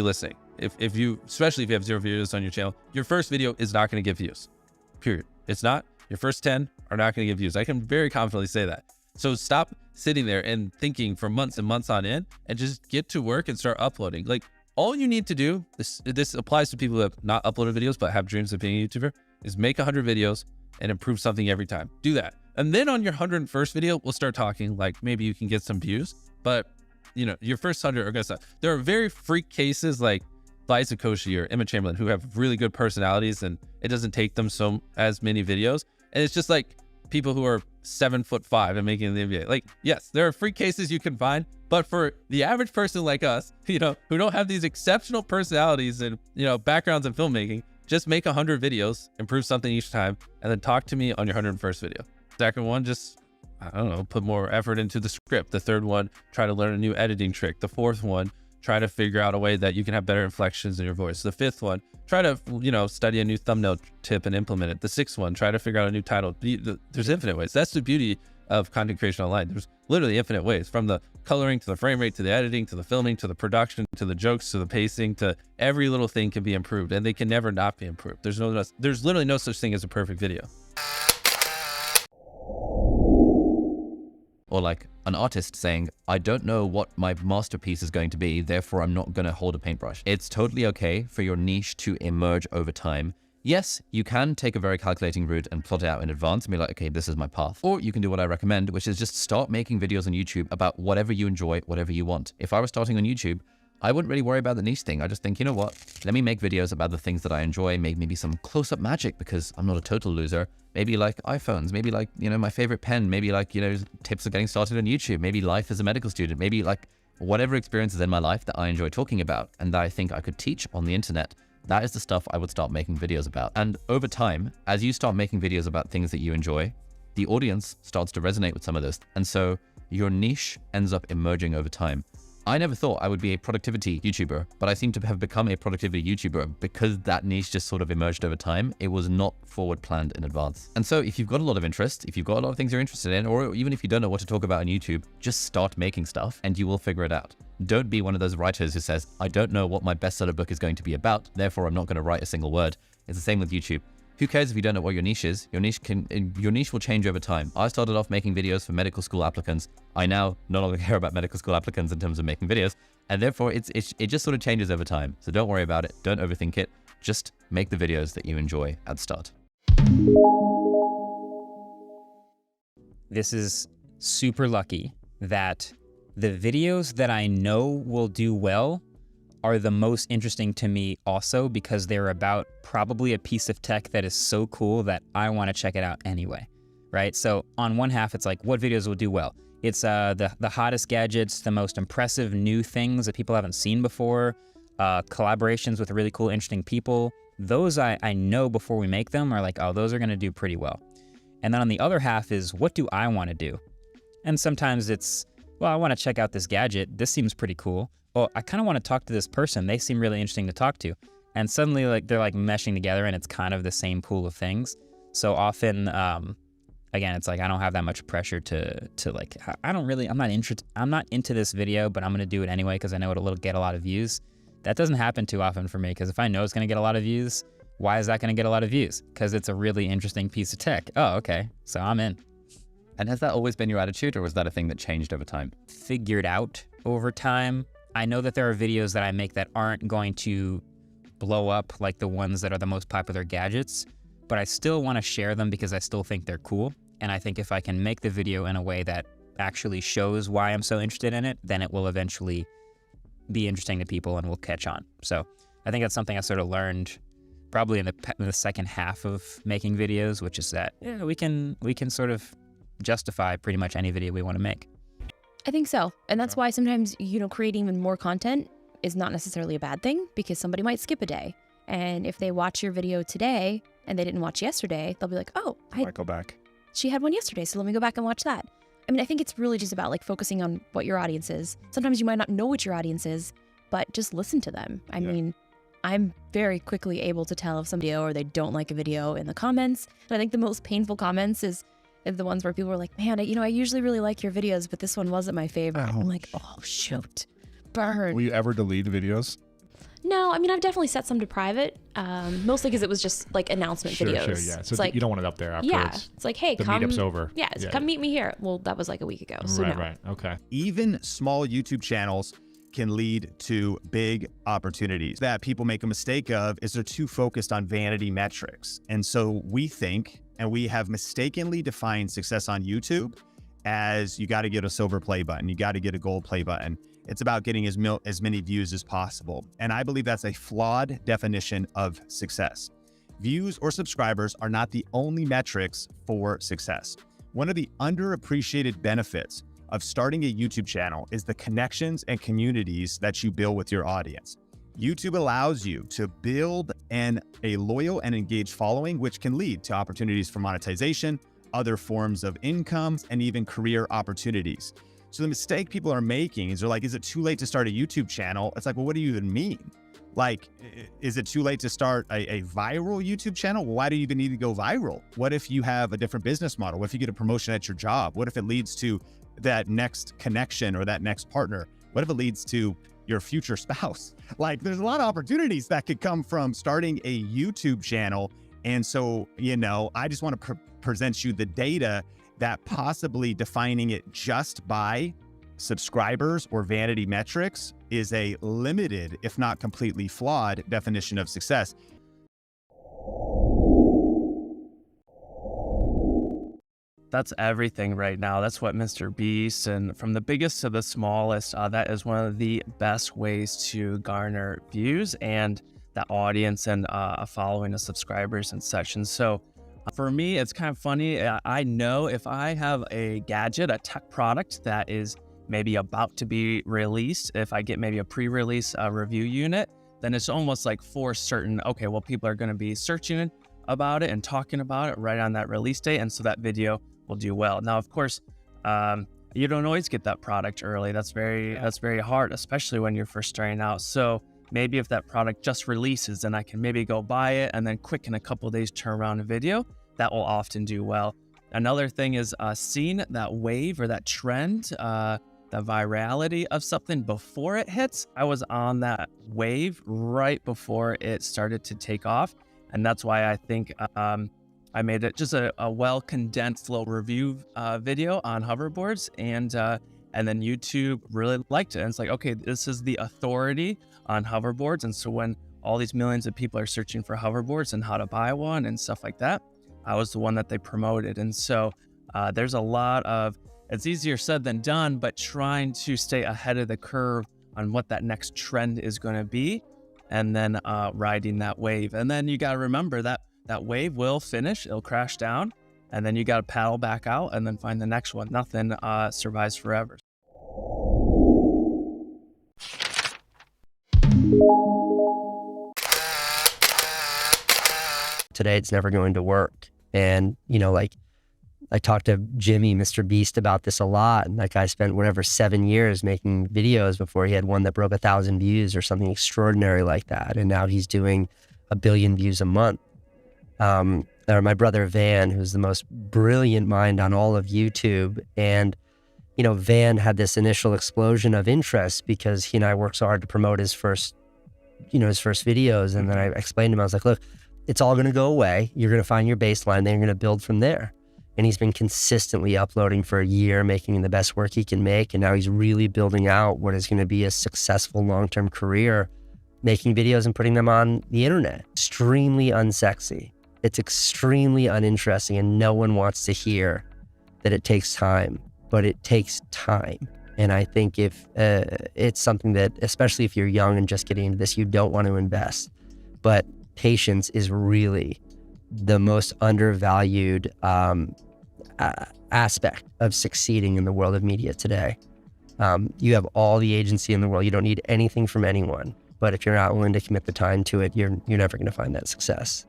you listening. If you, especially if you have 0 videos on your channel, your first video is not going to get views, period. It's not. Your first 10 are not going to get views. I can very confidently say that. So stop sitting there and thinking for months and months on end, and just get to work and start uploading. Like, all you need to do, this applies to people who have not uploaded videos but have dreams of being a YouTuber, is make 100 videos and improve something every time. Do that. And then on your 101st video, we'll start talking, like maybe you can get some views, but you know, your first 100 are gonna suck. There are very freak cases like Liza Koshy or Emma Chamberlain who have really good personalities, and it doesn't take them as many videos. And it's just like people who are 7'5" and making the NBA. Like, yes, there are freak cases you can find, but for the average person like us, you know, who don't have these exceptional personalities and, you know, backgrounds in filmmaking, just make 100 videos, improve something each time, and then talk to me on your 101st video. Second one, just, I don't know, put more effort into the script. The third one, try to learn a new editing trick. The fourth one, try to figure out a way that you can have better inflections in your voice. The fifth one, try to, you know, study a new thumbnail tip and implement it. The sixth one, try to figure out a new title. There's infinite ways. That's the beauty of content creation online. There's literally infinite ways, from the coloring to the frame rate, to the editing, to the filming, to the production, to the jokes, to the pacing, to every little thing can be improved, and they can never not be improved. There's literally no such thing as a perfect video. Or like an artist saying, I don't know what my masterpiece is going to be, therefore I'm not going to hold a paintbrush. It's totally okay for your niche to emerge over time. Yes, you can take a very calculating route and plot it out in advance and be like, okay, this is my path. Or you can do what I recommend, which is just start making videos on YouTube about whatever you enjoy, whatever you want. If I were starting on YouTube, I wouldn't really worry about the niche thing. I just think, you know what, let me make videos about the things that I enjoy, maybe some close-up magic because I'm not a total loser. Maybe like iPhones, maybe like, you know, my favorite pen, maybe like, you know, tips of getting started on YouTube, maybe life as a medical student, maybe like whatever experiences in my life that I enjoy talking about and that I think I could teach on the internet. That is the stuff I would start making videos about. And over time, as you start making videos about things that you enjoy, the audience starts to resonate with some of this. And so your niche ends up emerging over time. I never thought I would be a productivity YouTuber, but I seem to have become a productivity YouTuber because that niche just sort of emerged over time. It was not forward planned in advance. And so if you've got a lot of interest, if you've got a lot of things you're interested in, or even if you don't know what to talk about on YouTube, just start making stuff and you will figure it out. Don't be one of those writers who says, I don't know what my bestseller book is going to be about, therefore I'm not going to write a single word. It's the same with YouTube. Who cares if you don't know what your niche is? Your niche will change over time. I started off making videos for medical school applicants. I now no longer care about medical school applicants in terms of making videos, and therefore it just sort of changes over time. So don't worry about it. Don't overthink it. Just make the videos that you enjoy at the start. This is super lucky that the videos that I know will do well are the most interesting to me also because they're about probably a piece of tech that is so cool that I want to check it out anyway, right? So on one half, it's like, what videos will do well? It's the hottest gadgets, the most impressive new things that people haven't seen before, collaborations with really cool, interesting people. Those I know before we make them are like, oh, those are going to do pretty well. And then on the other half is, what do I want to do? And sometimes it's, well, I want to check out this gadget. This seems pretty cool. Oh, I kind of want to talk to this person. They seem really interesting to talk to. And suddenly like they're like meshing together and it's kind of the same pool of things. So often, again, it's like, I don't have that much pressure to like, I'm not into this video, but I'm going to do it anyway because I know it'll get a lot of views. That doesn't happen too often for me because if I know it's going to get a lot of views, why is that going to get a lot of views? Because it's a really interesting piece of tech. Oh, okay. So I'm in. And has that always been your attitude, or was that a thing that changed over time? Figured out over time. I know that there are videos that I make that aren't going to blow up like the ones that are the most popular gadgets, but I still want to share them because I still think they're cool. And I think if I can make the video in a way that actually shows why I'm so interested in it, then it will eventually be interesting to people and will catch on. So I think that's something I sort of learned probably in the second half of making videos, which is that, yeah, we can sort of justify pretty much any video we want to make. I think so. And that's why sometimes, you know, creating even more content is not necessarily a bad thing because somebody might skip a day. And if they watch your video today and they didn't watch yesterday, they'll be like, oh, I might go back. She had one yesterday, so let me go back and watch that. I mean, I think it's really just about like focusing on what your audience is. Sometimes you might not know what your audience is, but just listen to them. I mean, I'm very quickly able to tell if somebody or they don't like a video in the comments. And I think the most painful comments is the ones where people are like, man, I usually really like your videos, but this one wasn't my favorite. I'm like, oh, shoot. Burn. Will you ever delete videos? No, I mean, I've definitely set some to private, mostly because it was just like announcement videos. Sure, yeah. So it's like, you don't want it up there afterwards. Yeah, it's like, hey, the come. meetup's over. Yeah, come meet me here. Well, that was like a week ago, so no. Right, okay. Even small YouTube channels can lead to big opportunities. That people make a mistake of is they're too focused on vanity metrics. And so we think, and we have mistakenly defined success on YouTube as you got to get a silver play button, you got to get a gold play button. It's about getting as many views as possible. And I believe that's a flawed definition of success. Views or subscribers are not the only metrics for success. One of the underappreciated benefits of starting a YouTube channel is the connections and communities that you build with your audience. YouTube allows you to build a loyal and engaged following, which can lead to opportunities for monetization, other forms of income, and even career opportunities. So the mistake people are making is they're like, is it too late to start a YouTube channel? It's like, well, what do you even mean? Like, is it too late to start a viral YouTube channel? Well, why do you even need to go viral? What if you have a different business model? What if you get a promotion at your job? What if it leads to that next connection or that next partner? What if it leads to your future spouse? Like, there's a lot of opportunities that could come from starting a YouTube channel. And so, I just want to present you the data that possibly defining it just by subscribers or vanity metrics is a limited, if not completely flawed, definition of success. That's everything right now. That's what MrBeast, and from the biggest to the smallest, that is one of the best ways to garner views and the audience and a following of subscribers and such. And so for me, it's kind of funny. I know if I have a gadget, a tech product that is maybe about to be released, if I get maybe a pre-release review unit, then it's almost like for certain, okay, well, people are going to be searching about it and talking about it right on that release date. And so that video will do well. Now, of course, you don't always get that product early. That's very hard, especially when you're first starting out. So maybe if that product just releases, then I can maybe go buy it and then quick in a couple of days turn around a video. That will often do well. Another thing is seeing that wave or that trend, the virality of something before it hits. I was on that wave right before it started to take off. And that's why I think I made it just a well-condensed little review video on hoverboards, and then YouTube really liked it. And it's like, okay, this is the authority on hoverboards. And so when all these millions of people are searching for hoverboards and how to buy one and stuff like that, I was the one that they promoted. And so there's a lot of, it's easier said than done, but trying to stay ahead of the curve on what that next trend is going to be, and then riding that wave. And then you got to remember that that wave will finish, it'll crash down, and then you got to paddle back out and then find the next one. Nothing survives forever. Today it's never going to work. And, like I talked to Jimmy, MrBeast, about this a lot. And that guy spent 7 years making videos before he had one that broke 1,000 views or something extraordinary like that. And now he's doing 1 billion views a month. Or my brother Van, who's the most brilliant mind on all of YouTube. And, Van had this initial explosion of interest because he and I worked so hard to promote his first videos. And then I explained to him, I was like, look, it's all going to go away. You're going to find your baseline, then you're going to build from there. And he's been consistently uploading for a year, making the best work he can make. And now he's really building out what is going to be a successful long-term career, making videos and putting them on the internet. Extremely unsexy. It's extremely uninteresting, and no one wants to hear that it takes time, but it takes time. And I think if it's something that, especially if you're young and just getting into this, you don't want to invest. But patience is really the most undervalued aspect of succeeding in the world of media today. You have all the agency in the world. You don't need anything from anyone. But if you're not willing to commit the time to it, you're never going to find that success.